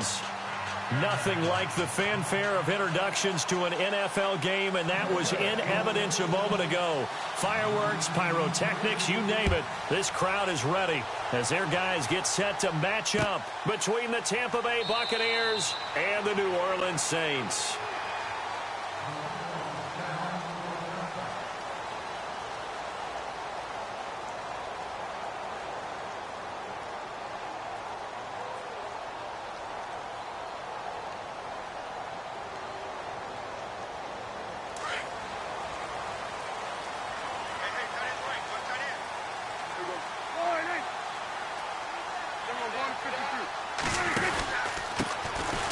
fans. Nothing like the fanfare of introductions to an NFL game, and that was in evidence a moment ago. Fireworks, pyrotechnics, you name it. This crowd is ready as their guys get set to match up between the Tampa Bay Buccaneers and the New Orleans Saints.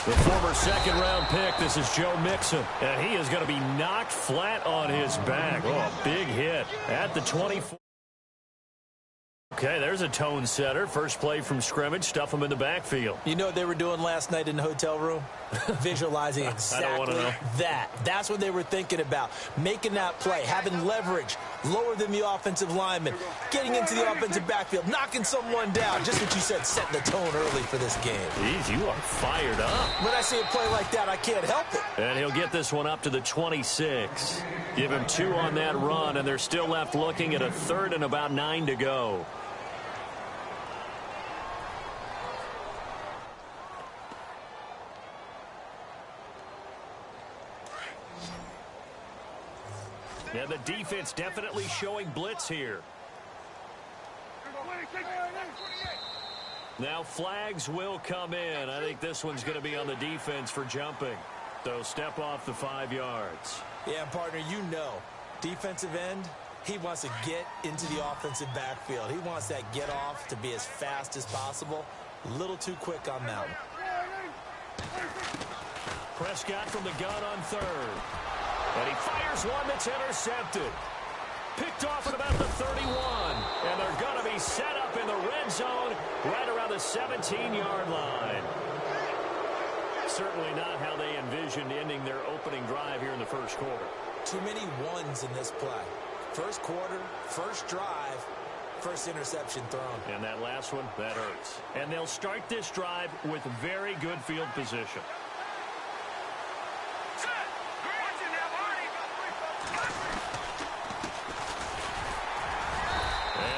The former second-round pick, this is Joe Mixon, and he is going to be knocked flat on his back. Oh, a big hit at the 24. Okay, there's a tone setter. First play from scrimmage, stuff him in the backfield. You know what they were doing last night in the hotel room? Visualizing exactly that. That's what they were thinking about. Making that play, having leverage, lower than the offensive lineman, getting into the offensive backfield, knocking someone down. Just what you said, setting the tone early for this game. Jeez, you are fired up. When I see a play like that, I can't help it. And he'll get this one up to the 26. Give him 2 on that run, and they're still left looking at a third and about 9 to go. And the defense definitely showing blitz here. Now flags will come in. I think this one's going to be on the defense for jumping. So step off the 5 yards. Yeah, partner, you know, defensive end, he wants to get into the offensive backfield. He wants that get off to be as fast as possible. A little too quick on that one. Prescott from the gun on third. And he fires one that's intercepted. Picked off at about the 31. And they're going to be set up in the red zone right around the 17-yard line. Certainly not how they envisioned ending their opening drive here in the first quarter. Too many ones in this play. First quarter, first drive, first interception thrown. And that last one, that hurts. And they'll start this drive with very good field position.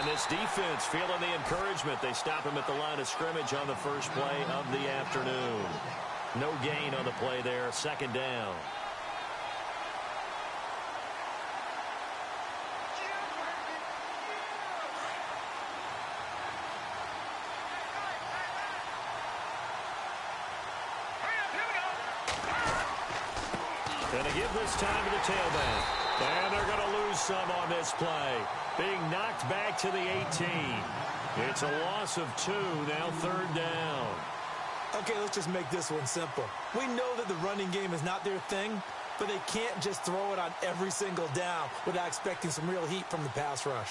This defense feeling the encouragement. They stop him at the line of scrimmage on the first play of the afternoon. No gain on the play there. Second down. Going to give this time to the tailback. And they're going to lose some on this play. Being knocked back to the 18. It's a loss of 2, now third down. Okay, let's just make this one simple. We know that the running game is not their thing, but they can't just throw it on every single down without expecting some real heat from the pass rush.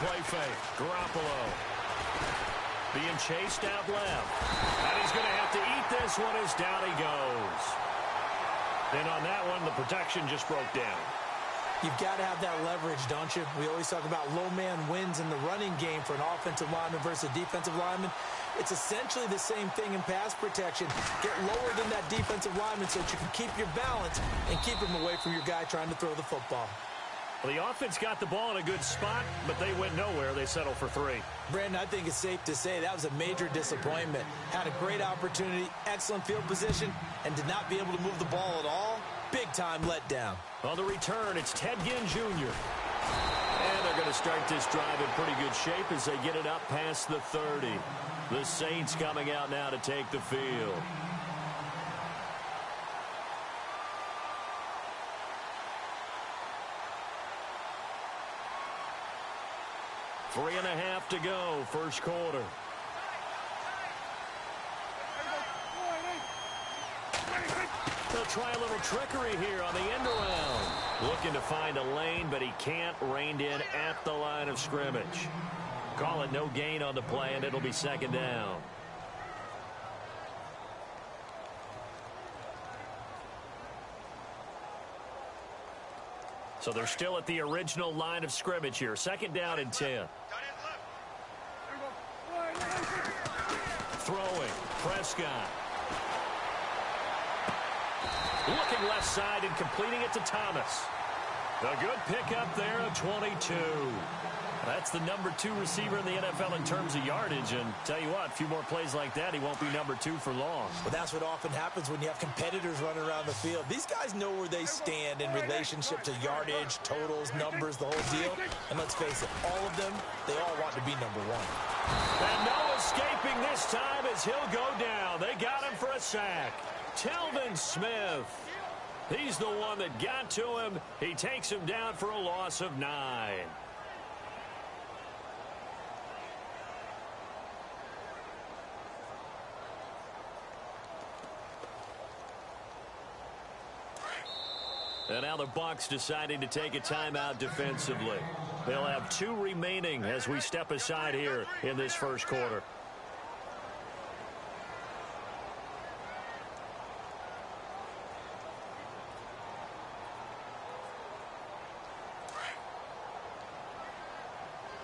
Play fake. Garoppolo being chased out left. And he's going to have to eat this one as down he goes. And on that one, the protection just broke down. You've got to have that leverage, don't you? We always talk about low man wins in the running game for an offensive lineman versus a defensive lineman. It's essentially the same thing in pass protection. Get lower than that defensive lineman so that you can keep your balance and keep him away from your guy trying to throw the football. Well, the offense got the ball in a good spot, but they went nowhere. They settled for 3. Brandon, I think it's safe to say that was a major disappointment. Had a great opportunity, excellent field position, and did not be able to move the ball at all. Big-time letdown. On the return, it's Ted Ginn Jr. And they're going to start this drive in pretty good shape as they get it up past the 30. The Saints coming out now to take the field. 3.5 to go, first quarter. They'll try a little trickery here on the end around. Looking to find a lane, but he can't. Reined in at the line of scrimmage. Call it no gain on the play, and it'll be second down. So they're still at the original line of scrimmage here. Second down and 10. Throwing. Prescott. Looking left side and completing it to Thomas. A good pickup there of 22. That's the number 2 receiver in the NFL in terms of yardage. And tell you what, a few more plays like that, he won't be number 2 for long. Well, that's what often happens when you have competitors running around the field. These guys know where they stand in relationship to yardage, totals, numbers, the whole deal. And let's face it, all of them, they all want to be number 1. And no escaping this time as he'll go down. They got him for a sack. Telvin Smith. He's the one that got to him. He takes him down for a loss of 9. And now the Bucs deciding to take a timeout defensively. They'll have 2 remaining as we step aside here in this first quarter.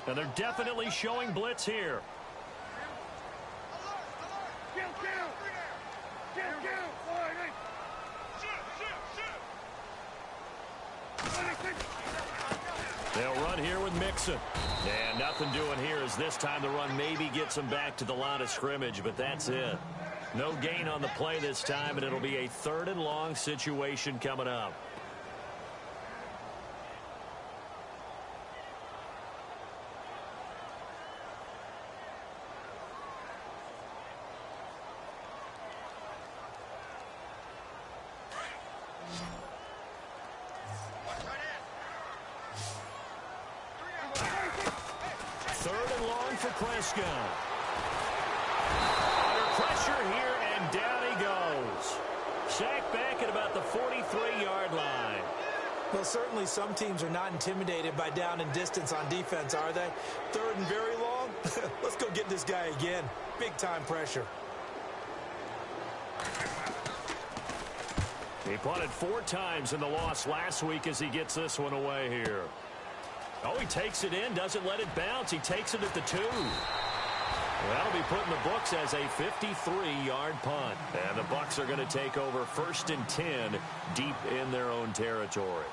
And they're definitely showing blitz here. They'll run here with Mixon. And nothing doing here as this time the run maybe gets them back to the line of scrimmage, but that's it. No gain on the play this time, and it'll be a 3rd and long situation coming up. Prescott. Under pressure here, and down he goes. Sacked back at about the 43-yard line. Well, certainly some teams are not intimidated by down and distance on defense, are they? 3rd and very long? Let's go get this guy again. Big-time pressure. He punted 4 times in the loss last week as he gets this one away here. Oh, he takes it in, doesn't let it bounce. He takes it at the 2. That'll be put in the books as a 53-yard punt. And the Bucs are going to take over 1st and 10 deep in their own territory.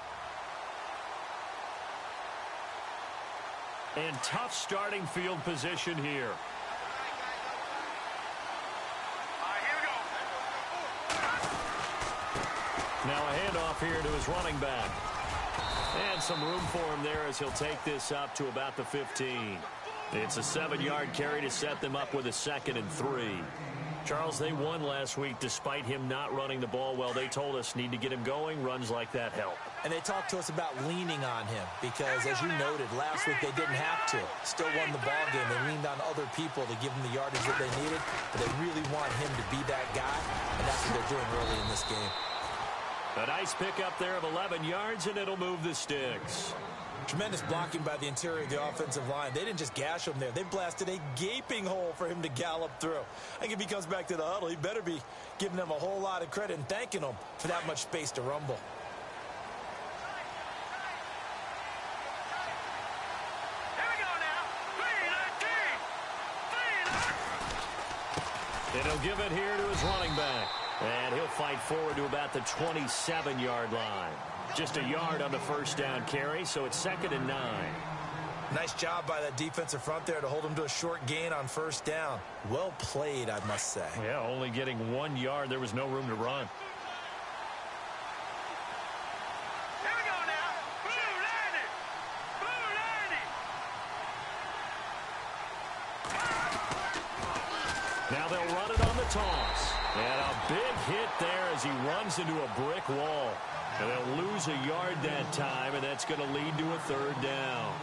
And tough starting field position here. Now a handoff here to his running back. And some room for him there as he'll take this up to about the 15. It's a 7-yard carry to set them up with a 2nd and 3. Charles, they won last week despite him not running the ball well. They told us need to get him going. Runs like that help. And they talked to us about leaning on him because, as you noted, last week they didn't have to. Still won the ball game. They leaned on other people to give them the yardage that they needed. But they really want him to be that guy, and that's what they're doing early in this game. A nice pickup there of 11 yards, and it'll move the sticks. Tremendous blocking by the interior of the offensive line. They didn't just gash him there. They blasted a gaping hole for him to gallop through. I think if he comes back to the huddle, he better be giving them a whole lot of credit and thanking them for that much space to rumble. And he'll give it here to his running back. And he'll fight forward to about the 27-yard line. Just a yard on the 1st down carry, so it's 2nd and 9. Nice job by that defensive front there to hold him to a short gain on 1st down. Well played, I must say. Yeah, only getting 1 yard. There was no room to run. Here we go now. Now they'll run it on the toss. And a big hit there as he runs into a brick wall. And they'll lose a yard that time, and that's going to lead to a 3rd down.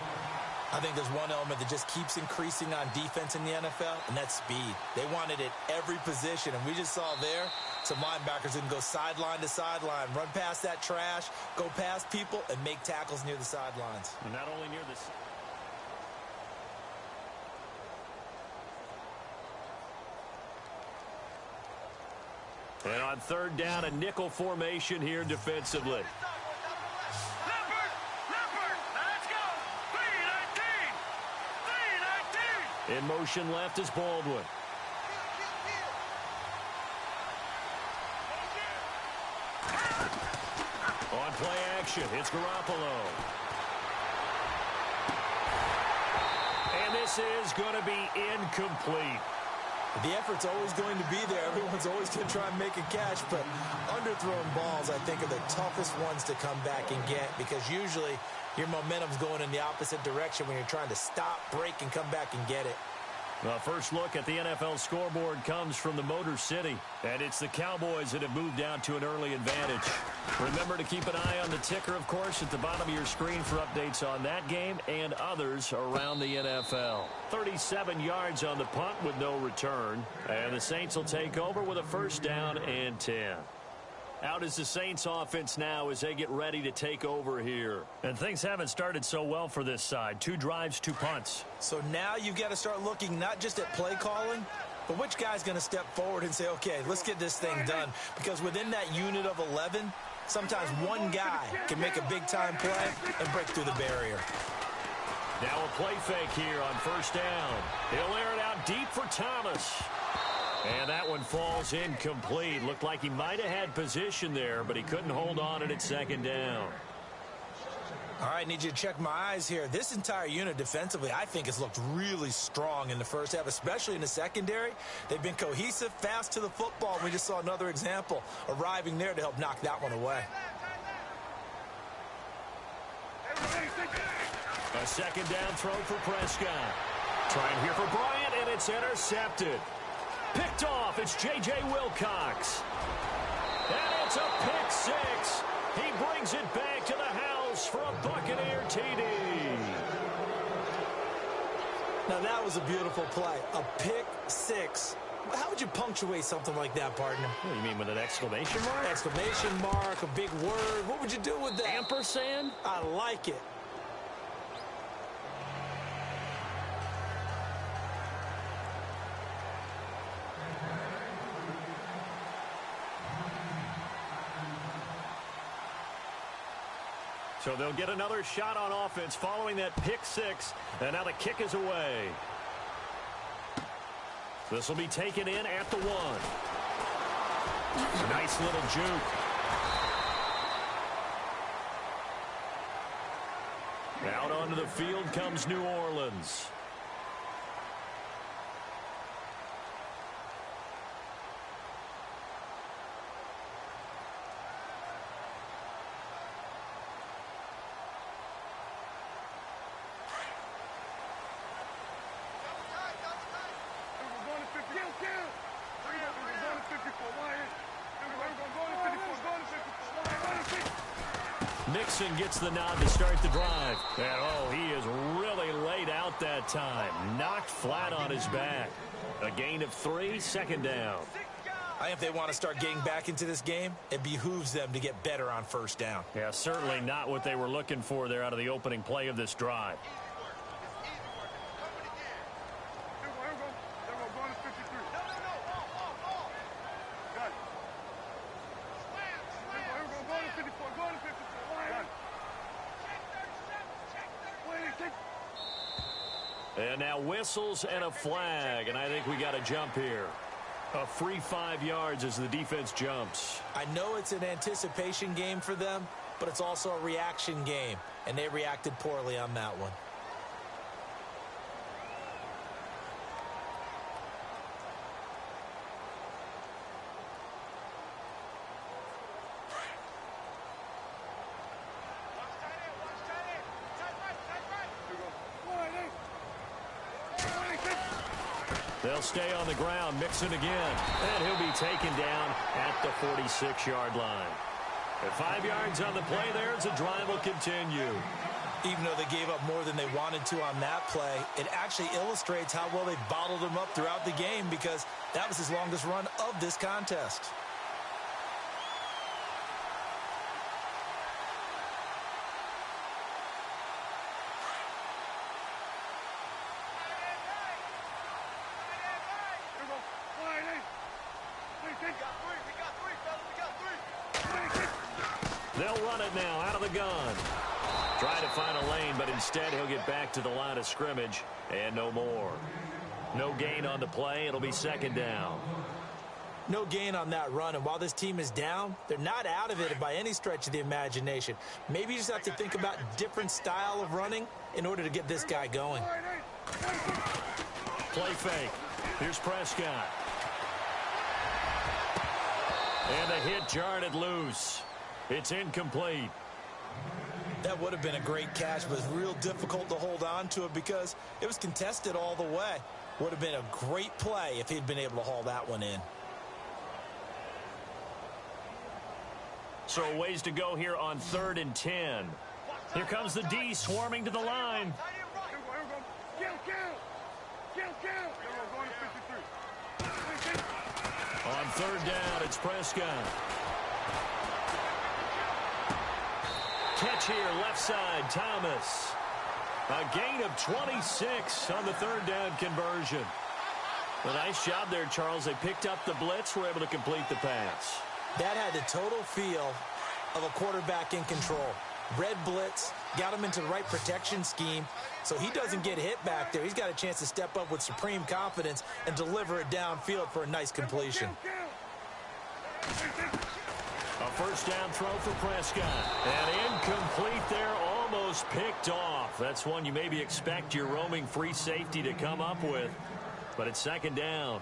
I think there's one element that just keeps increasing on defense in the NFL, and that's speed. They want it at every position, and we just saw there Some linebackers can go sideline to sideline, run past that trash, go past people, and make tackles near the sidelines. And not only near the... And on third down, a nickel formation here defensively. Leopard, let's go. 3-19. In motion left is Baldwin. On play action, it's Garoppolo. And this is going to be incomplete. The effort's always going to be there. Everyone's always going to try and make a catch, but underthrown balls, I think, are the toughest ones to come back and get because usually your momentum's going in the opposite direction when you're trying to stop, break, and come back and get it. The first look at the NFL scoreboard comes from the Motor City, and it's the Cowboys that have moved out to an early advantage. Remember to keep an eye on the ticker, of course, at the bottom of your screen for updates on that game and others around the NFL. 37 yards on the punt with no return, and the Saints will take over with a first down and 10. Out is the Saints offense now as they get ready to take over here. And things haven't started so well for this side. 2 drives, 2 punts. So now you've got to start looking not just at play calling, but which guy's going to step forward and say, okay, let's get this thing done. Because within that unit of 11, sometimes one guy can make a big-time play and break through the barrier. Now a play fake here on first down. He'll air it out deep for Thomas. And that one falls incomplete. Looked like he might have had position there, but he couldn't hold on at second down. All right, need you to check my eyes here. This entire unit defensively, I think, has looked really strong in the first half, especially in the secondary. They've been cohesive, fast to the football. We just saw another example arriving there to help knock that one away. A second down throw for Prescott. Trying here for Bryant, and it's intercepted. Picked off, it's J.J. Wilcox. And it's a pick six. He brings it back to the house for a Buccaneer TD. Now that was a beautiful play. A pick six. How would you punctuate something like that, partner? What do you mean, with an exclamation mark? Exclamation mark, a big word. What would you do with that? Ampersand? I like it. So they'll get another shot on offense following that pick six, and now the kick is away. This will be taken in at the 1. Nice little juke. Out onto the field comes New Orleans. Mixon gets the nod to start the drive. And, oh, he is really laid out that time. Knocked flat on his back. A gain of 3, second down. I think if they want to start getting back into this game, it behooves them to get better on first down. Yeah, certainly not what they were looking for there out of the opening play of this drive. And now whistles and a flag, and I think we got a jump here. A free 5 yards as the defense jumps. I know it's an anticipation game for them, but it's also a reaction game, and they reacted poorly on that one. They'll stay on the ground, Mixon again, and he'll be taken down at the 46-yard line. At 5 yards on the play there, the drive will continue. Even though they gave up more than they wanted to on that play, it actually illustrates how well they bottled them up throughout the game because that was his longest run of this contest. They'll run it now out of the gun. Trying to find a lane, but instead he'll get back to the line of scrimmage and no more. No gain on the play. It'll be second down. No gain on that run, and while this team is down, they're not out of it by any stretch of the imagination. Maybe you just have to think about different style of running in order to get this guy going. Play fake. Here's Prescott. And the hit jarred it loose. It's incomplete. That would have been a great catch, but it's real difficult to hold on to it because it was contested all the way. Would have been a great play if he'd been able to haul that one in. So ways to go here on 3rd and 10. Here comes the D swarming to the line. On 3rd down, it's Prescott. Catch here, left side, Thomas. A gain of 26 on the 3rd down conversion. A nice job there, Charles. They picked up the blitz, were able to complete the pass. That had the total feel of a quarterback in control. Red blitz, got him into the right protection scheme, so he doesn't get hit back there. He's got a chance to step up with supreme confidence and deliver it downfield for a nice completion. A first down throw for Prescott. And incomplete there, almost picked off. That's one you maybe expect your roaming free safety to come up with, but it's second down.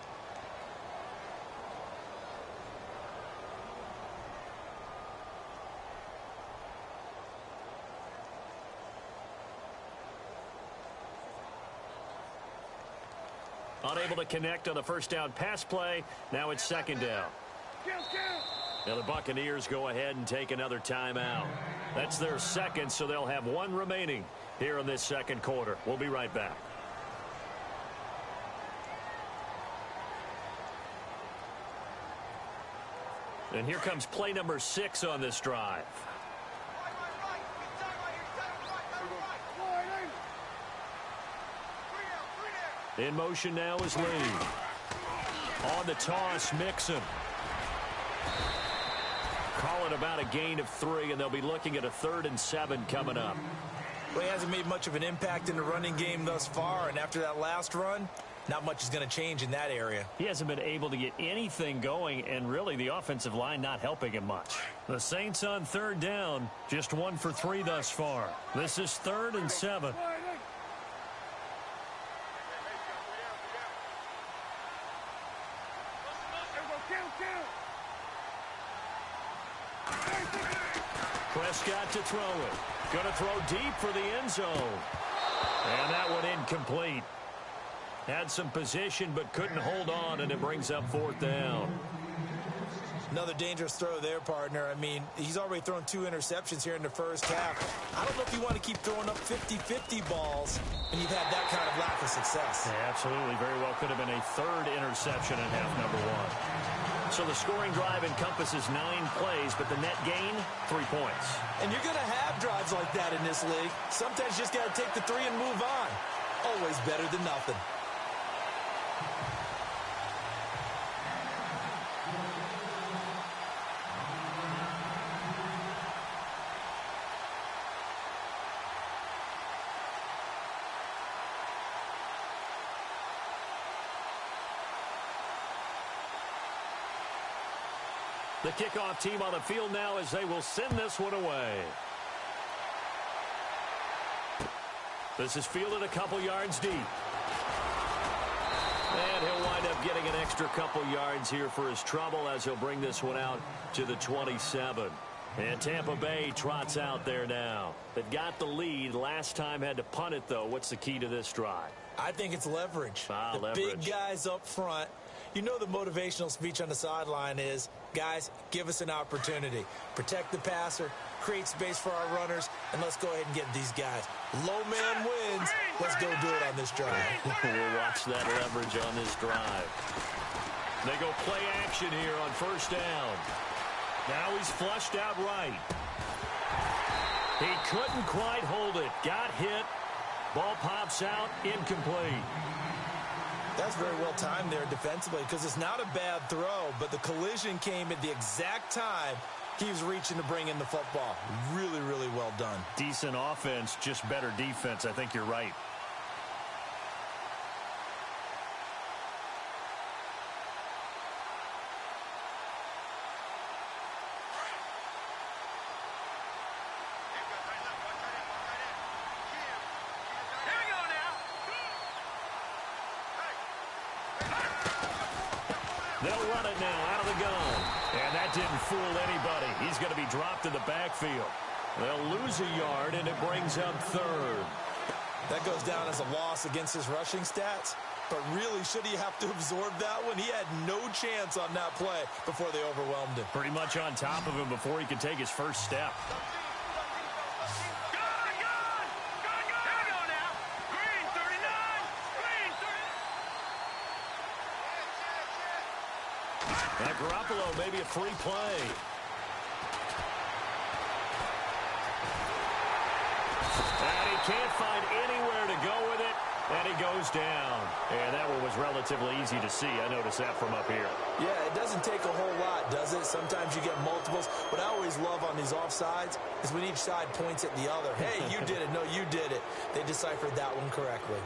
Unable to connect on the first down pass play. Now it's second down. Now the Buccaneers go ahead and take another timeout. That's their second, so they'll have one remaining here in this second quarter. We'll be right back. And here comes play number 6 on this drive. In motion now is Lee. On the toss, Mixon. Call it about a gain of 3, and they'll be looking at a 3rd and 7 coming up. Well, he hasn't made much of an impact in the running game thus far, and after that last run, not much is going to change in that area. He hasn't been able to get anything going, and really the offensive line not helping him much. The Saints on 3rd down, just 1 for 3 thus far. This is 3rd and 7. Prescott to throw it. Going to throw deep for the end zone. And that one incomplete. Had some position but couldn't hold on, and it brings up 4th down. Another dangerous throw there, partner. I mean, he's already thrown 2 interceptions here in the first half. I don't know if you want to keep throwing up 50-50 balls when you've had that kind of lack of success. Yeah, absolutely. Very well could have been a 3rd interception in half number 1. So the scoring drive encompasses 9 plays, but the net gain, 3 points. And you're going to have drives like that in this league. Sometimes you just got to take the 3 and move on. Always better than nothing. The kickoff team on the field now as they will send this one away. This is fielded a couple yards deep. And he'll wind up getting an extra couple yards here for his trouble as he'll bring this one out to the 27. And Tampa Bay trots out there now. They've got the lead. Last time had to punt it, though. What's the key to this drive? I think it's leverage. The leverage. Big guys up front. You know the motivational speech on the sideline is, guys, give us an opportunity. Protect the passer, create space for our runners, and let's go ahead and get these guys. Low man wins. Let's go do it on this drive. We'll watch that leverage on this drive. They go play action here on first down. Now he's flushed out right. He couldn't quite hold it. Got hit. Ball pops out. Incomplete. That's very well timed there defensively because it's not a bad throw, but the collision came at the exact time He was reaching to bring in the football. Really, really well done. Decent offense, just better defense. I think you're right. They'll run it now out of the gun. And that didn't fool anybody. He's going to be dropped in the backfield. They'll lose a yard, and it brings up third. That goes down as a loss against his rushing stats. But really, should he have to absorb that one? He had no chance on that play before they overwhelmed him. Pretty much on top of him before he could take his first step. And Garoppolo, maybe a free play. And he can't find anywhere to go with it, and he goes down. And that one was relatively easy to see. I noticed that from up here. Yeah, it doesn't take a whole lot, does it? Sometimes you get multiples. What I always love on these offsides is when each side points at the other. Hey, you did it. No, you did it. They deciphered that one correctly.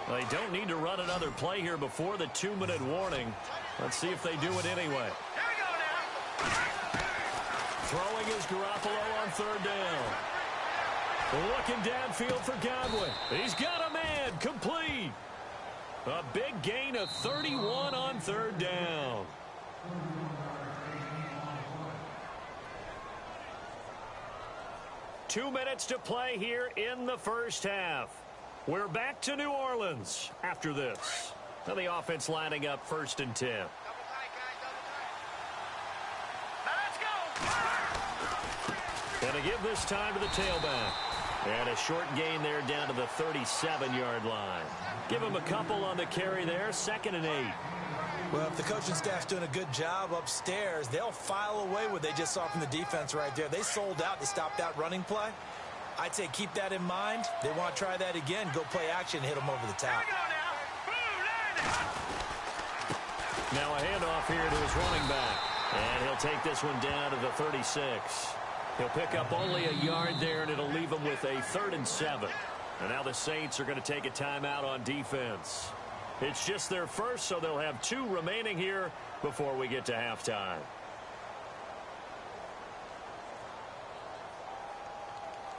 They don't need to run another play here before the 2-minute warning. Let's see if they do it anyway. Throwing is Garoppolo on third down. Looking downfield for Godwin. He's got a man. Complete. A big gain of 31 on third down. Two minutes to play here in the first half. We're back to New Orleans after this. Now the offense lining up 1st and 10. And to give this time to the tailback. And a short gain there down to the 37-yard line. Give him a couple on the carry there, 2nd and 8. Well, if the coaching staff's doing a good job upstairs, they'll file away what they just saw from the defense right there. They sold out to stop that running play. I'd say keep that in mind. They want to try that again. Go play action, hit them over the top. Now a handoff here to his running back. And he'll take this one down to the 36. He'll pick up only a yard there, and it'll leave him with a 3rd and 7. And now the Saints are going to take a timeout on defense. It's just their first, so they'll have 2 remaining here before we get to halftime.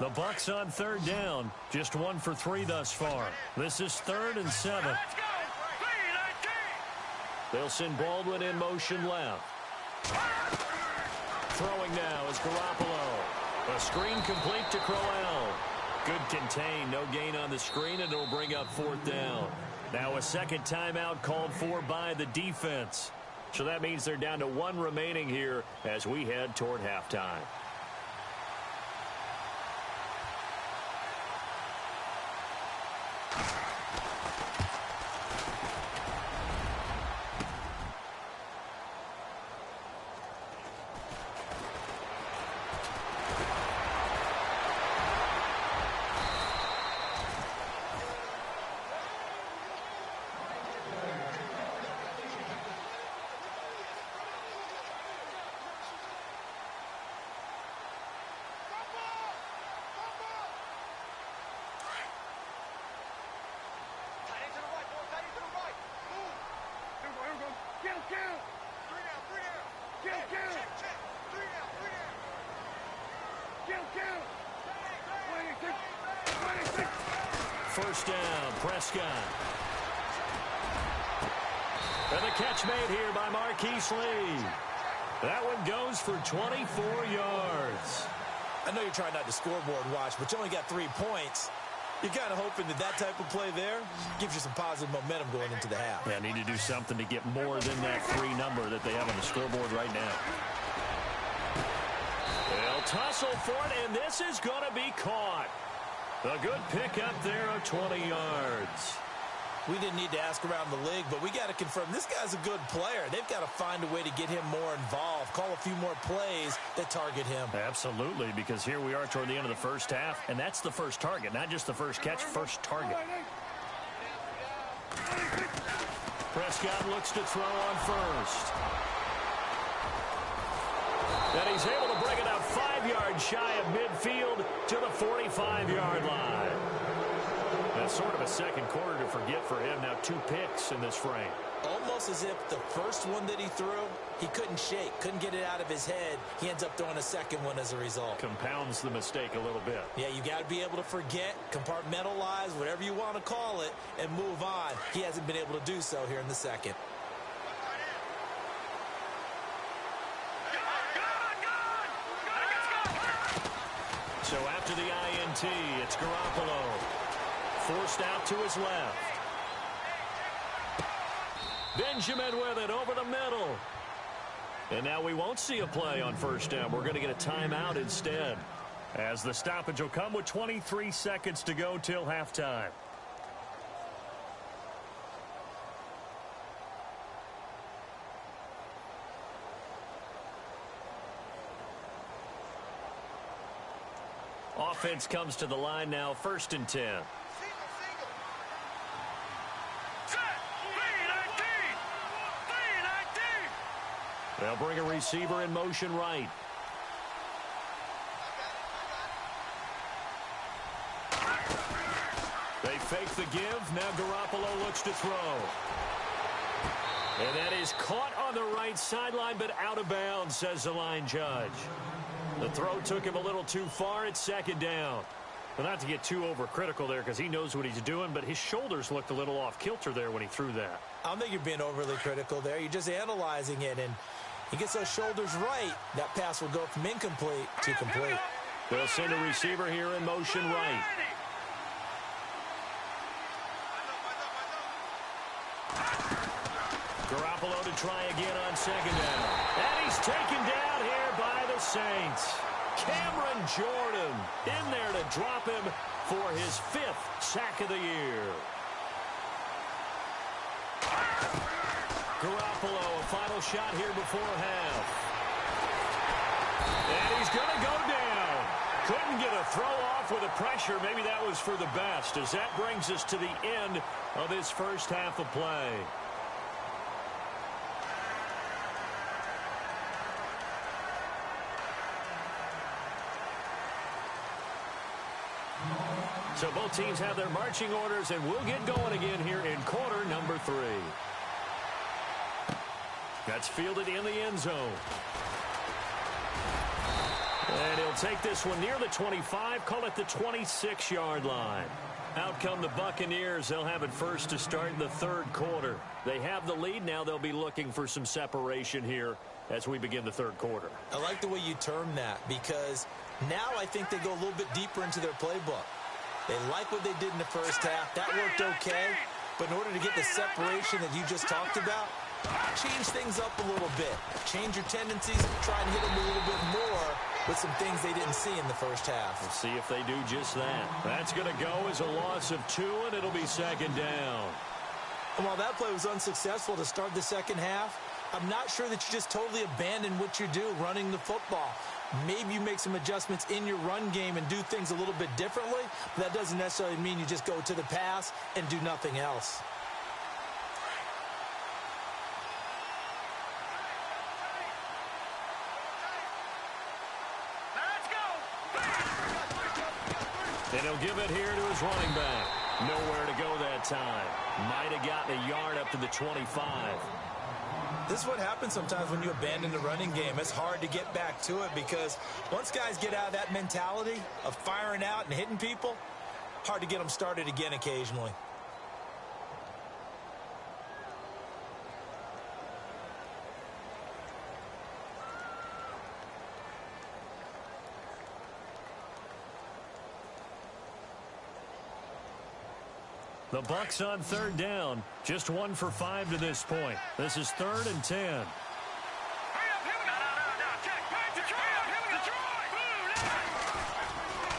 The Bucs on 3rd down. Just 1 for 3 thus far. This is 3rd and 7. They'll send Baldwin in motion left. Throwing now is Garoppolo. A screen complete to Crowell. Good contain. No gain on the screen, and it'll bring up 4th down. Now a second timeout called for by the defense. So that means they're down to 1 remaining here as we head toward halftime. First down, Prescott. And the catch made here by Marquise Lee. That one goes for 24 yards. I know you're trying not to scoreboard watch, but you only got 3 points. You're kind of hoping that that type of play there gives you some positive momentum going into the half. Yeah, need to do something to get more than that 3 number that they have on the scoreboard right now. They'll tussle for it, and this is going to be caught. A good pickup there of 20 yards. We didn't need to ask around the league, but we got to confirm this guy's a good player. They've got to find a way to get him more involved, call a few more plays that target him. Absolutely, because here we are toward the end of the first half, and that's the first target, not just the first catch, first target. Prescott looks to throw on first. And he's able to bring it up 5 yards shy of midfield to the 45-yard line. That's sort of a second quarter to forget for him. Now 2 picks in this frame. Almost as if the first one that he threw, he couldn't shake, couldn't get it out of his head. He ends up throwing a second one as a result. Compounds the mistake a little bit. Yeah, you got to be able to forget, compartmentalize, whatever you want to call it, and move on. He hasn't been able to do so here in the second. So after the INT, it's Garoppolo. Forced out to his left. Benjamin with it over the middle. And now we won't see a play on first down. We're going to get a timeout instead, as the stoppage will come with 23 seconds to go till halftime. Offense comes to the line now, 1st and 10. They'll bring a receiver in motion right. They fake the give. Now Garoppolo looks to throw. And that is caught on the right sideline, but out of bounds, says the line judge. The throw took him a little too far. It's 2nd down. Well, not to get too overcritical there because he knows what he's doing, but his shoulders looked a little off kilter there when he threw that. I don't think you're being overly critical there. You're just analyzing it, and he gets those shoulders right. That pass will go from incomplete to complete. They'll send a receiver here in motion right. Garoppolo to try again on 2nd down. And he's taken down here by the Saints. Cameron Jordan in there to drop him for his 5th sack of the year. Garoppolo, a final shot here before half. And he's going to go down. Couldn't get a throw off with the pressure. Maybe that was for the best, as that brings us to the end of this first half of play. So both teams have their marching orders, and we'll get going again here in quarter number 3. That's fielded in the end zone. And he'll take this one near the 25, call it the 26-yard line. Out come the Buccaneers. They'll have it first to start in the 3rd quarter. They have the lead. Now they'll be looking for some separation here as we begin the 3rd quarter. I like the way you term that, because now I think they go a little bit deeper into their playbook. They like what they did in the first half. That worked okay. But in order to get the separation that you just talked about, change things up a little bit. Change your tendencies. Try and hit them a little bit more with some things they didn't see in the first half. We'll see if they do just that. That's going to go as a loss of 2, and it'll be 2nd down. And while that play was unsuccessful to start the second half, I'm not sure that you just totally abandon what you do running the football. Maybe you make some adjustments in your run game and do things a little bit differently, but that doesn't necessarily mean you just go to the pass and do nothing else. And he'll give it here to his running back. Nowhere to go that time. Might have gotten a yard up to the 25. This is what happens sometimes when you abandon the running game. It's hard to get back to it because once guys get out of that mentality of firing out and hitting people, hard to get them started again occasionally. The Bucs on 3rd down. Just 1 for 5 to this point. This is 3rd and 10.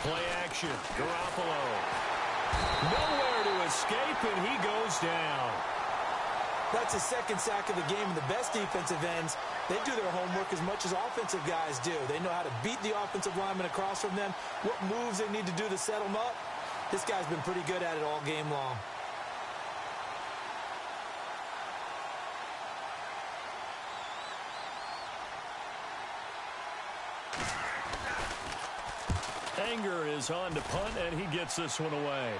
Play action. Garoppolo. Nowhere to escape, and he goes down. That's his 2nd sack of the game, and the best defensive ends, they do their homework as much as offensive guys do. They know how to beat the offensive lineman across from them, what moves they need to do to set them up. This guy's been pretty good at it all game long. Anger is on to punt, and he gets this one away.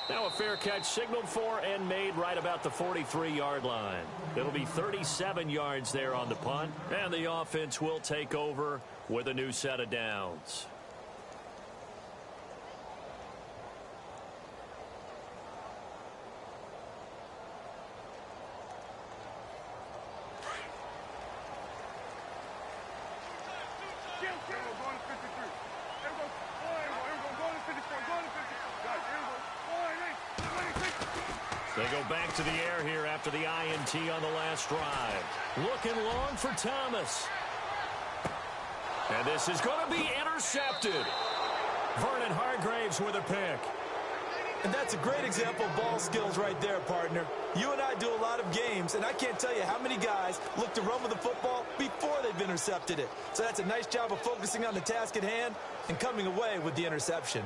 Now a fair catch signaled for and made right about the 43-yard line. It'll be 37 yards there on the punt, and the offense will take over with a new set of downs. They go back to the air here after the INT on the last drive. Looking long for Thomas. And this is going to be intercepted. Vernon Hargraves with a pick. And that's a great example of ball skills right there, partner. You and I do a lot of games, and I can't tell you how many guys look to run with the football before they've intercepted it. So that's a nice job of focusing on the task at hand and coming away with the interception.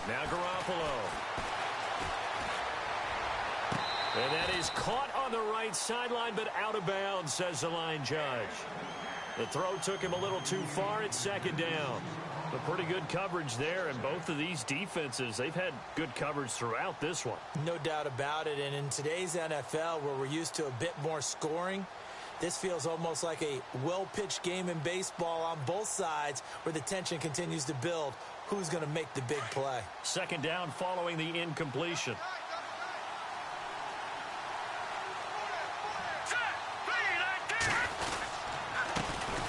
Now Garoppolo. And that is caught on the right sideline, but out of bounds, says the line judge. The throw took him a little too far at second down. But pretty good coverage there, and both of these defenses, they've had good coverage throughout this one. No doubt about it, and in today's NFL, where we're used to a bit more scoring, this feels almost like a well-pitched game in baseball on both sides where the tension continues to build. Who's going to make the big play? Second down following the incompletion.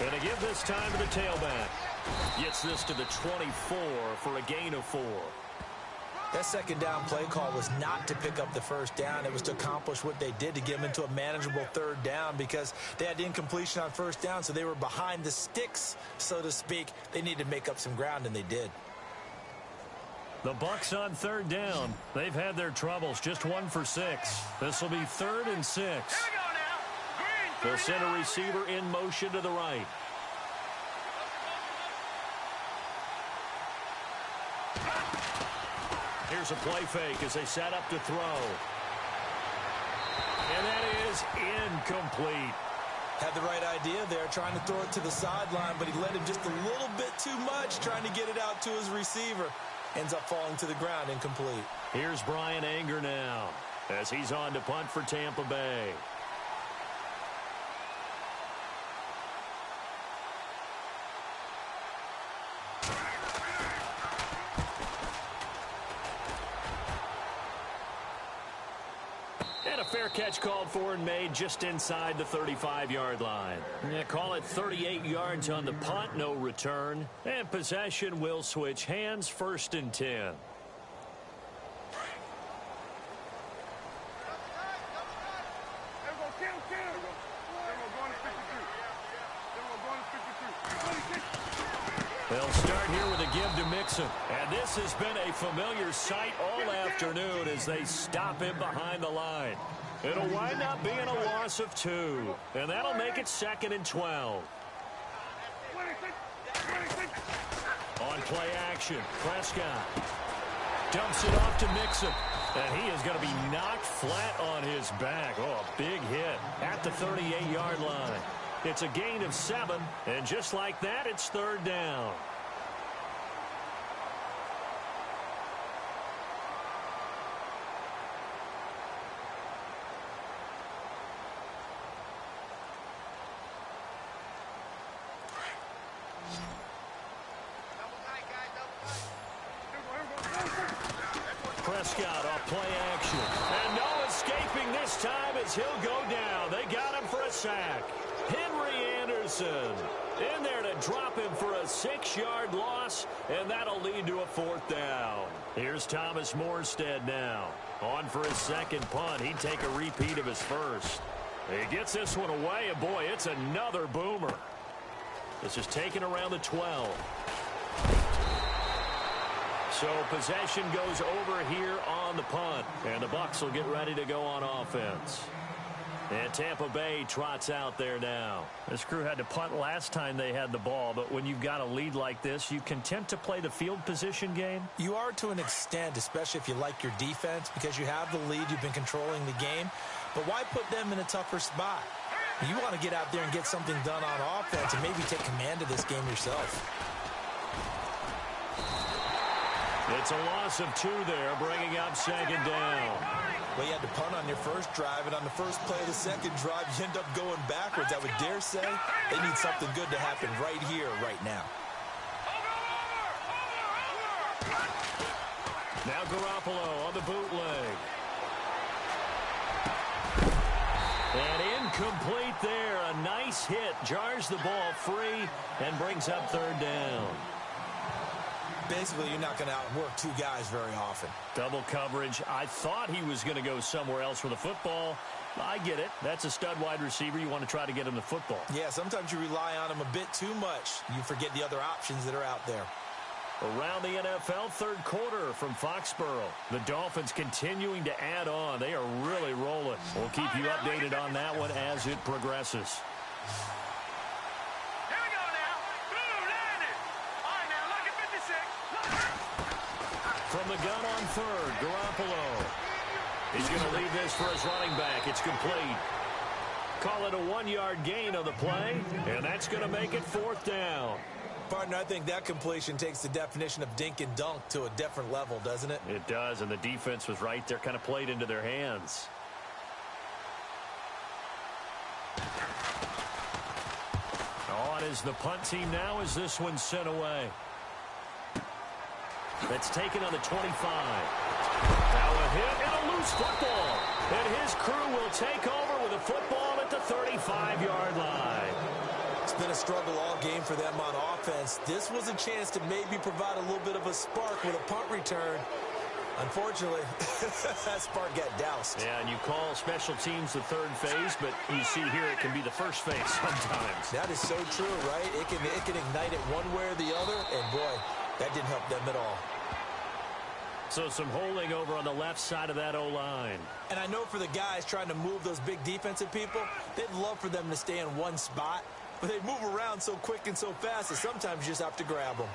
And to give this time to the tailback. Gets this to the 24 for a gain of 4. That second down play call was not to pick up the first down. It was to accomplish what they did, to get them into a manageable third down, because they had incompletion on first down, so they were behind the sticks, so to speak. They needed to make up some ground, and they did. The Bucs on third down. They've had their troubles, just 1 for 6. This will be 3rd and 6. Here we go now. They'll send a receiver in motion to the right. Here's a play fake as they set up to throw. And that is incomplete. Had the right idea there, trying to throw it to the sideline, but he led him just a little bit too much, trying to get it out to his receiver. Ends up falling to the ground, incomplete. Here's Brian Anger now as he's on to punt for Tampa Bay. And a fair catch called for and made just inside the 35-yard line. Yeah, call it 38 yards on the punt, no return. And possession will switch hands, 1st and 10. They'll start here with a give to Mixon. And this has been a familiar sight all afternoon as they stop him behind the line. It'll wind up being a loss of 2. And that'll make it 2nd and 12. On play action, Prescott dumps it off to Mixon. And he is going to be knocked flat on his back. Oh, a big hit at the 38-yard line. It's a gain of 7, and just like that, it's 3rd down. Prescott off play action. And no escaping this time as he'll go down. They got him for a sack. Henry Anderson in there to drop him for a 6-yard loss, and that'll lead to a 4th down. Here's Thomas Morstead now. On for his 2nd punt. He'd take a repeat of his 1st. He gets this one away, and boy, it's another boomer. This is taken around the 12. So possession goes over here on the punt, and the Bucs will get ready to go on offense. And Tampa Bay trots out there now. This crew had to punt last time they had the ball, but when you've got a lead like this, you content to play the field position game? You are to an extent, especially if you like your defense, because you have the lead, you've been controlling the game. But why put them in a tougher spot? You want to get out there and get something done on offense and maybe take command of this game yourself. It's a loss of 2 there, bringing up second down. Well, you had to punt on your first drive, and on the first play of the second drive, you end up going backwards. I would dare say they need something good to happen right here, right now. Now Garoppolo on the bootleg. And incomplete there. A nice hit. Jars the ball free and brings up third down. Basically, you're not going to outwork 2 guys very often. Double coverage. I thought he was going to go somewhere else for the football. I get it. That's a stud wide receiver. You want to try to get him the football. Yeah, sometimes you rely on him a bit too much. You forget the other options that are out there. Around the NFL, third quarter from Foxborough. The Dolphins continuing to add on. They are really rolling. We'll keep you updated on that one as it progresses. From the gun on third, Garoppolo. He's going to leave this for his running back. It's complete. Call it a 1-yard gain on the play, and that's going to make it fourth down. Partner, I think that completion takes the definition of dink and dunk to a different level, doesn't it? It does, and the defense was right there, kind of played into their hands. On is the punt team now as this one's sent away. That's taken on the 25. Now a hit and a loose football. And his crew will take over with a football at the 35-yard line. It's been a struggle all game for them on offense. This was a chance to maybe provide a little bit of a spark with a punt return. Unfortunately, that spark got doused. Yeah, and you call special teams the third phase, but you see here it can be the first phase sometimes. That is so true, right? It can ignite it one way or the other, and boy, that didn't help them at all. So some holding over on the left side of that O-line. And I know for the guys trying to move those big defensive people, they'd love for them to stay in one spot, but they move around so quick and so fast that sometimes you just have to grab them.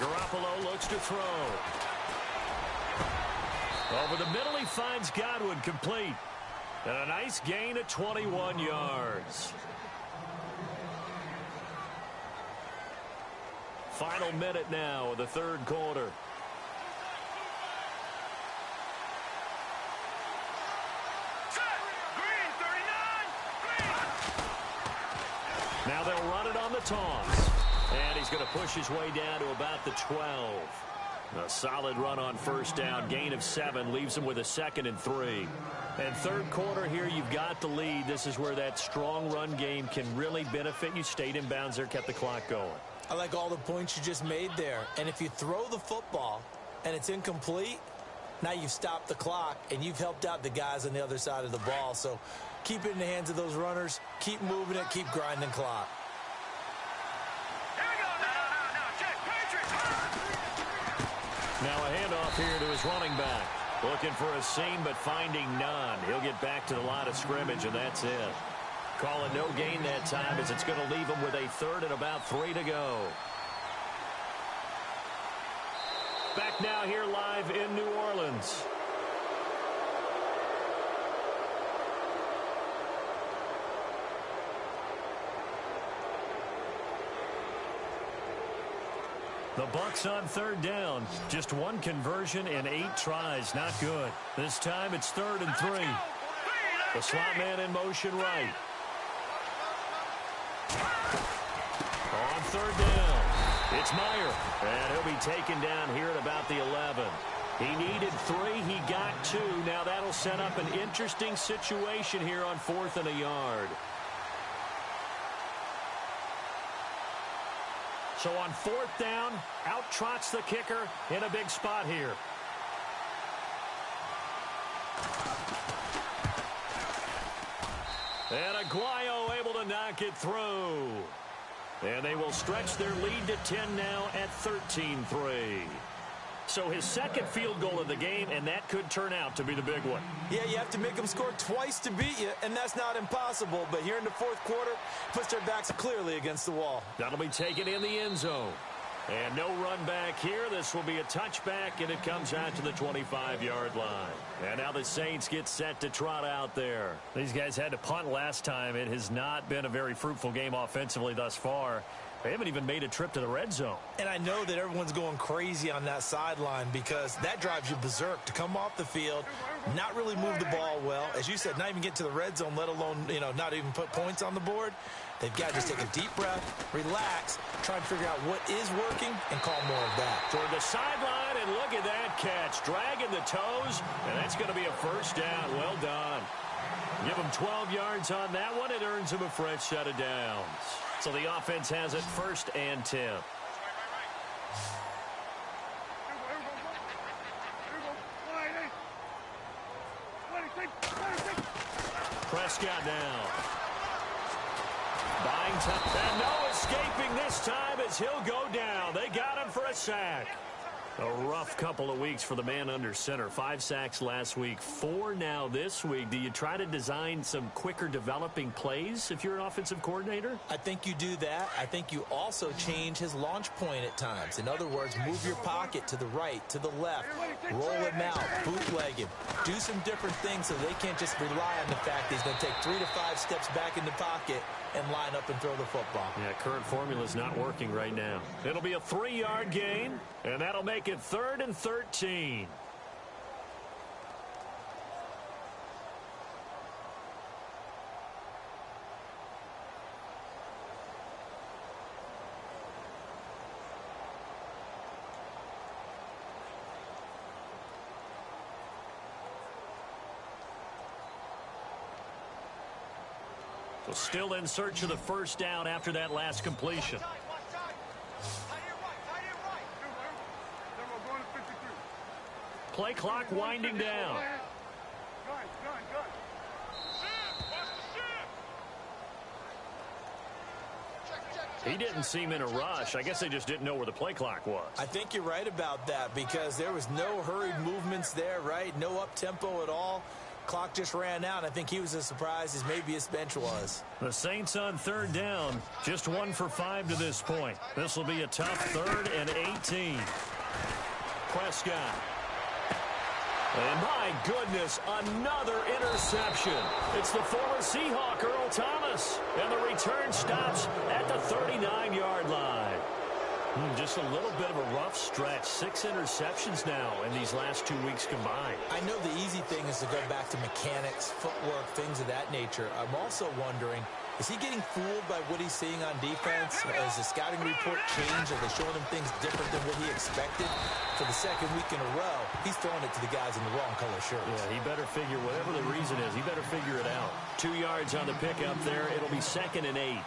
Garoppolo looks to throw. Over the middle, he finds Godwin complete. And a nice gain of 21 yards. Final minute now of the third quarter. Now they'll run it on the toss. And he's going to push his way down to about the 12. A solid run on first down. Gain of 7 leaves him with a 2nd and 3. And third quarter here, you've got the lead. This is where that strong run game can really benefit you. Stayed in bounds there, kept the clock going. I like all the points you just made there. And if you throw the football and it's incomplete, now you've stopped the clock and you've helped out the guys on the other side of the ball. So keep it in the hands of those runners. Keep moving it. Keep grinding clock. Now a handoff here to his running back. Looking for a seam, but finding none. He'll get back to the line of scrimmage, and that's it. Call it no gain that time, as it's going to leave him with a 3rd and about 3 to go. Back now here live in New Orleans. The Bucs on third down. Just 1 conversion in 8 tries. Not good. This time it's 3rd and 3. The slot man in motion right. On third down, it's Meyer. And he'll be taken down here at about the 11. He needed 3. He got 2. Now that'll set up an interesting situation here on 4th and a yard. So on 4th down, out trots the kicker in a big spot here. And Aguayo able to knock it through. And they will stretch their lead to 10 now at 13-3. So his second field goal of the game, and that could turn out to be the big one. Yeah, you have to make them score twice to beat you, and that's not impossible. But here in the fourth quarter, puts their backs clearly against the wall. That'll be taken in the end zone. And no run back here. This will be a touchback, and it comes out to the 25-yard line. And now the Saints get set to trot out there. These guys had to punt last time. It has not been a very fruitful game offensively thus far. They haven't even made a trip to the red zone. And I know that everyone's going crazy on that sideline because that drives you berserk to come off the field, not really move the ball well. As you said, not even get to the red zone, let alone, not even put points on the board. They've got to just take a deep breath, relax, try and figure out what is working, and call more of that. Toward the sideline, and look at that catch. Dragging the toes, and that's going to be a first down. Well done. Give them 12 yards on that one. It earns them a fresh set of downs. So the offense has it 1st and 10. Prescott now. Buying time. And no escaping this time as he'll go down. They got him for a sack. A rough couple of weeks for the man under center. 5 sacks last week, 4 now this week. Do you try to design some quicker developing plays if you're an offensive coordinator? I think you do that. I think you also change his launch point at times. In other words, move your pocket to the right, to the left, roll him out, bootleg him. Do some different things so they can't just rely on the fact that he's going to take 3 to 5 steps back in the pocket and line up and throw the football. Yeah, current formula is not working right now. It'll be a 3-yard gain, and that'll make it 3rd and 13. So still in search of the first down after that last completion. Play clock winding down. He didn't seem in a rush. I guess they just didn't know where the play clock was. I think you're right about that because there was no hurried movements there, right? No up-tempo at all. Clock just ran out. I think he was as surprised as maybe his bench was. The Saints on 3rd down. Just 1 for 5 to this point. This will be a tough 3rd and 18. Prescott. And my goodness, another interception. It's the former Seahawk, Earl Thomas. And the return stops at the 39-yard line. Just a little bit of a rough stretch. 6 interceptions now in these last 2 weeks combined. I know the easy thing is to go back to mechanics, footwork, things of that nature. I'm also wondering, is he getting fooled by what he's seeing on defense? Has the scouting report changed? Are they showing him things different than what he expected? For the second week in a row, he's throwing it to the guys in the wrong color shirts. Yeah, he better figure, whatever the reason is, he better figure it out. 2 yards on the pickup there. It'll be 2nd and 8.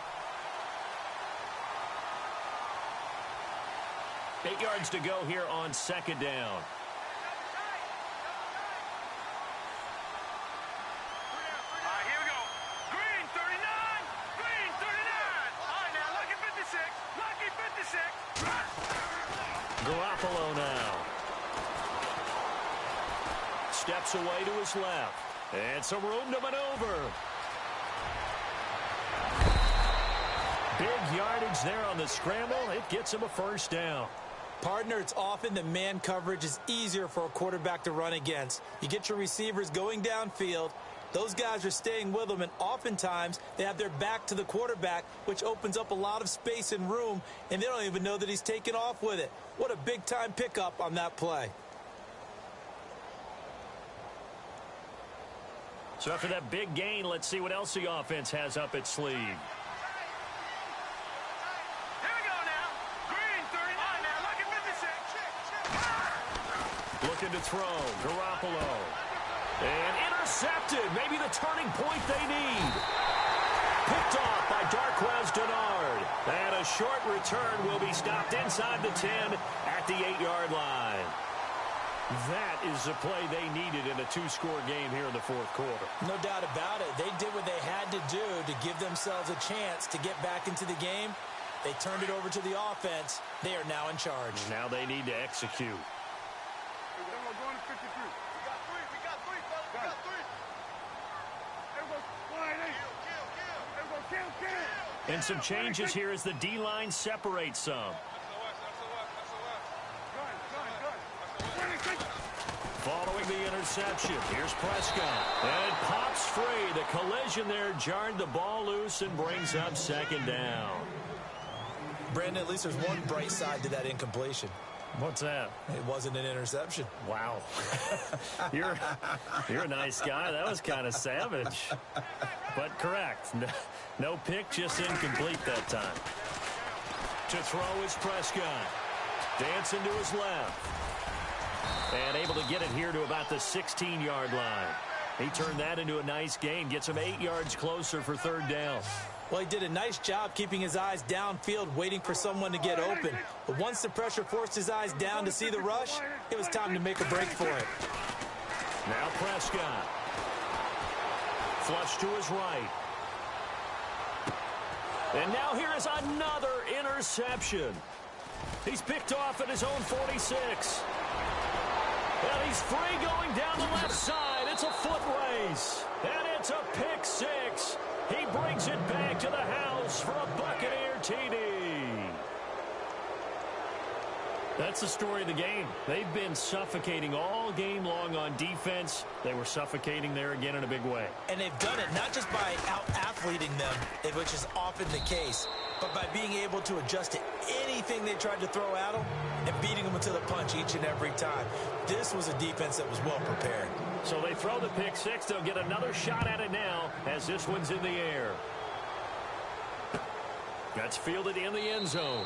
8 yards to go here on 2nd down. Here we go. Green 39. Green 39. All right, now lucky 56. Lucky 56. Garoppolo now. Steps away to his left. And some room to maneuver. Big yardage there on the scramble. It gets him a first down. Partner, it's often that man coverage is easier for a quarterback to run against. You get your receivers going downfield. Those guys are staying with them, and oftentimes they have their back to the quarterback, which opens up a lot of space and room, and they don't even know that he's taken off with it. What a big-time pickup on that play. So after that big gain, let's see what else the offense has up its sleeve. Looking to throw. Garoppolo. And intercepted. Maybe the turning point they need. Picked off by Darquez Dennard. And a short return will be stopped inside the 10 at the 8-yard line. That is the play they needed in a 2-score game here in the fourth quarter. No doubt about it. They did what they had to do to give themselves a chance to get back into the game. They turned it over to the offense. They are now in charge. Now they need to execute. We're going to 53. We got three, fellas. We got three. Kill. And some changes here as the D-line separates some. Following the interception, here's Prescott. And it pops free. The collision there jarred the ball loose and brings up second down. Brandon, at least there's one bright side to that incompletion. What's that? It wasn't an interception. Wow. You're a nice guy. That was kind of savage. But correct. No pick, just incomplete that time. To throw is Prescott. Dancing to his left. And able to get it here to about the 16-yard line. He turned that into a nice gain. Gets him 8 yards closer for third down. Well, he did a nice job keeping his eyes downfield, waiting for someone to get open. But once the pressure forced his eyes down to see the rush, it was time to make a break for it. Now Prescott. Flush to his right. And now here is another interception. He's picked off at his own 46. And he's free going down the left side. It's a foot race. And it's a pick six. He brings it back to the house for a Buccaneer TD. That's the story of the game. They've been suffocating all game long on defense. They were suffocating there again in a big way. And they've done it not just by out-athleting them, which is often the case, but by being able to adjust to anything they tried to throw at them and beating them to the punch each and every time. This was a defense that was well prepared. So they throw the pick six. They'll get another shot at it now as this one's in the air. That's fielded in the end zone.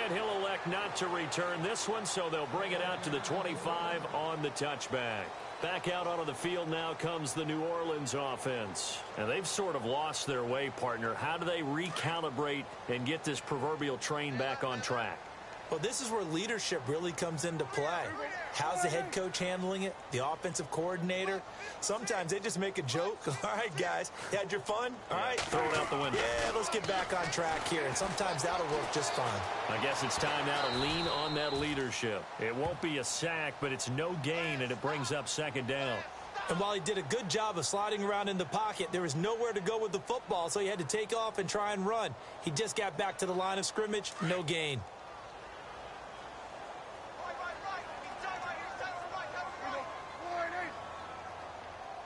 And he'll elect not to return this one, so they'll bring it out to the 25 on the touchback. Back out onto the field now comes the New Orleans offense. And they've sort of lost their way, partner. How do they recalibrate and get this proverbial train back on track? Well, this is where leadership really comes into play. How's the head coach handling it? The offensive coordinator? Sometimes they just make a joke. All right, guys, you had your fun? All right. Throw it out the window. Yeah, let's get back on track here. And sometimes that'll work just fine. I guess it's time now to lean on that leadership. It won't be a sack, but it's no gain, and it brings up second down. And while he did a good job of sliding around in the pocket, there was nowhere to go with the football, so he had to take off and try and run. He just got back to the line of scrimmage. No gain.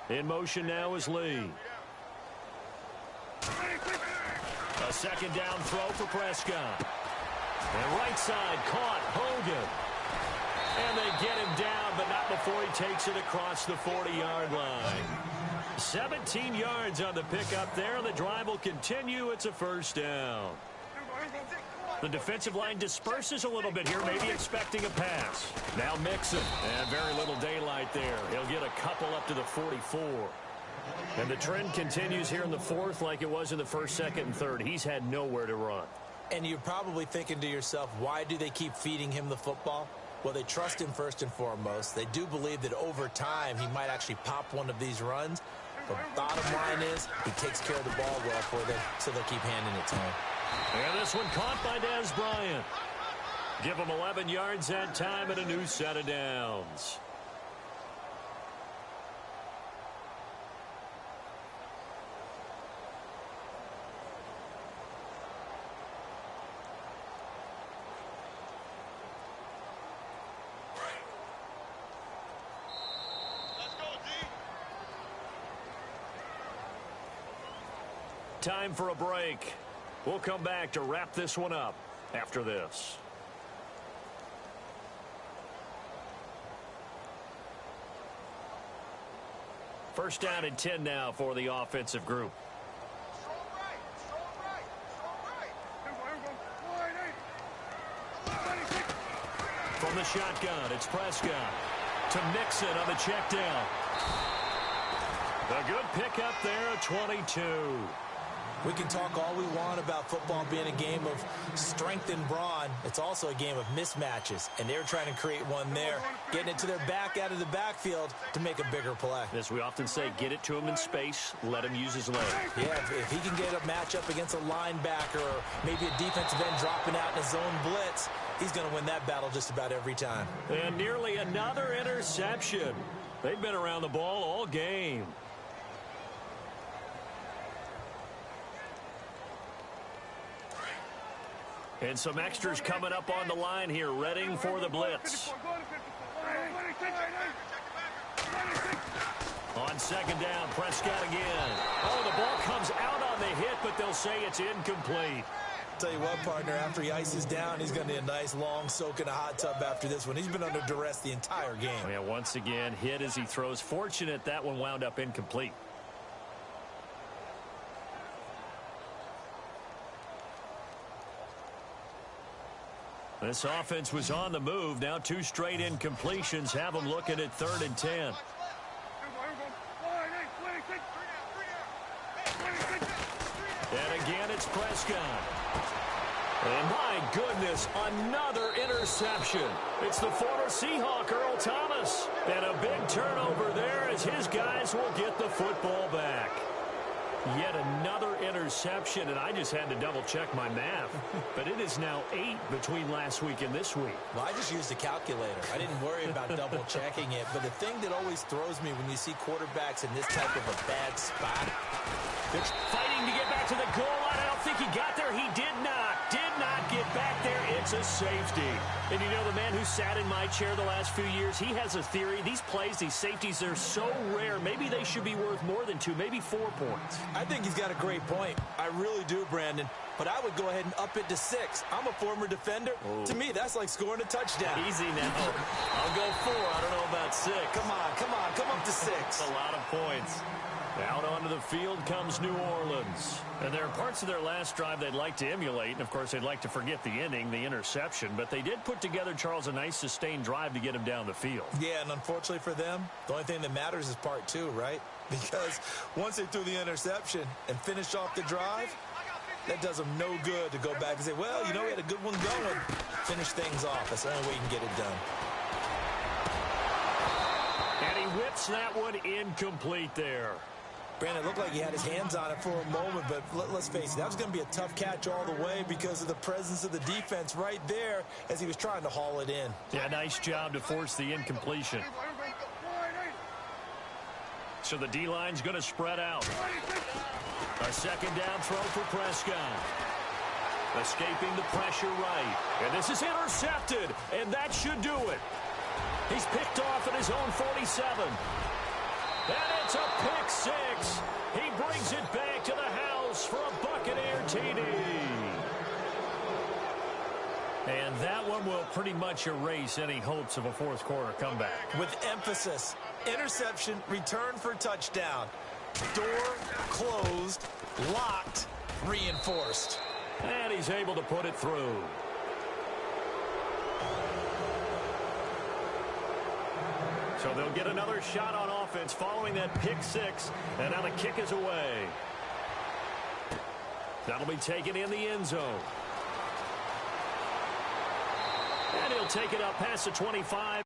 In motion now is Lee. A second down throw for Prescott. And right side caught Hogan. And they get him down, but not before he takes it across the 40-yard line. 17 yards on the pickup there. The drive will continue. It's a first down. The defensive line disperses a little bit here, maybe expecting a pass. Now Mixon, and very little daylight there. He'll get a couple up to the 44. And the trend continues here in the fourth like it was in the first, second, and third. He's had nowhere to run. And you're probably thinking to yourself, why do they keep feeding him the football? Well, they trust him first and foremost. They do believe that over time he might actually pop one of these runs. But bottom line is he takes care of the ball well for them, so they'll keep handing it to him. And this one caught by Dez Bryant. Give him 11 yards that time and a new set of downs. Time for a break. We'll come back to wrap this one up after this. First down and 10 now for the offensive group. From the shotgun, it's Prescott to Mixon on the check down. A good pickup there, 22. We can talk all we want about football being a game of strength and brawn. It's also a game of mismatches, and they're trying to create one there, getting it to their back out of the backfield to make a bigger play. As we often say, get it to him in space, let him use his leg. Yeah, if he can get a matchup against a linebacker or maybe a defensive end dropping out in a zone blitz, he's going to win that battle just about every time. And nearly another interception. They've been around the ball all game. And some extras coming up on the line here, readying for the blitz. On second down, Prescott again. Oh, the ball comes out on the hit, but they'll say it's incomplete. Tell you what, partner, after he ices down, he's going to need a nice long soak in a hot tub after this one. He's been under duress the entire game. Yeah, once again, hit as he throws. Fortunate that one wound up incomplete. This offense was on the move. Now 2 straight incompletions have them looking at 3rd and 10. And again, it's Prescott. And my goodness, another interception. It's the former Seahawk, Earl Thomas. And a big turnover there as his guys will get the football back. Yet another interception, and I just had to double-check my math. But it is now 8 between last week and this week. Well, I just used a calculator. I didn't worry about double-checking it. But the thing that always throws me when you see quarterbacks in this type of a bad spot, they're fighting to get back to the goal line. I don't think he got there. He did not get back there. It's a safety. And you know, the man who sat in my chair the last few years, he has a theory. These plays, these safeties, they're so rare. Maybe they should be worth more than 2, maybe 4 points. I think he's got a great point. I really do, Brandon. But I would go ahead and up it to 6. I'm a former defender. Oh. To me, that's like scoring a touchdown. Easy now. I'll go 4. I don't know about 6. Come up to 6. That's a lot of points. Out onto the field comes New Orleans. And there are parts of their last drive they'd like to emulate. And, of course, they'd like to forget the inning, the interception. But they did put together, Charles, a nice sustained drive to get him down the field. Yeah, and unfortunately for them, the only thing that matters is part 2, right? Because once they threw the interception and finished off the drive, that does them no good to go back and say, well, you know, we had a good one going. Finish things off. That's the only way you can get it done. And he whips that one incomplete there. Brandon, it looked like he had his hands on it for a moment, but let's face it, that was going to be a tough catch all the way because of the presence of the defense right there as he was trying to haul it in. Yeah, nice job to force the incompletion. So the D-line's going to spread out. A second down throw for Prescott. Escaping the pressure right. And this is intercepted, and that should do it. He's picked off at his own 47. And it's a pick 6. He brings it back to the house for a Buccaneer TD. And that one will pretty much erase any hopes of a fourth quarter comeback. With emphasis, interception, return for touchdown. Door closed, locked, reinforced. And he's able to put it through. So they'll get another shot on offense following that pick 6. And now the kick is away. That'll be taken in the end zone. And he'll take it up past the 25.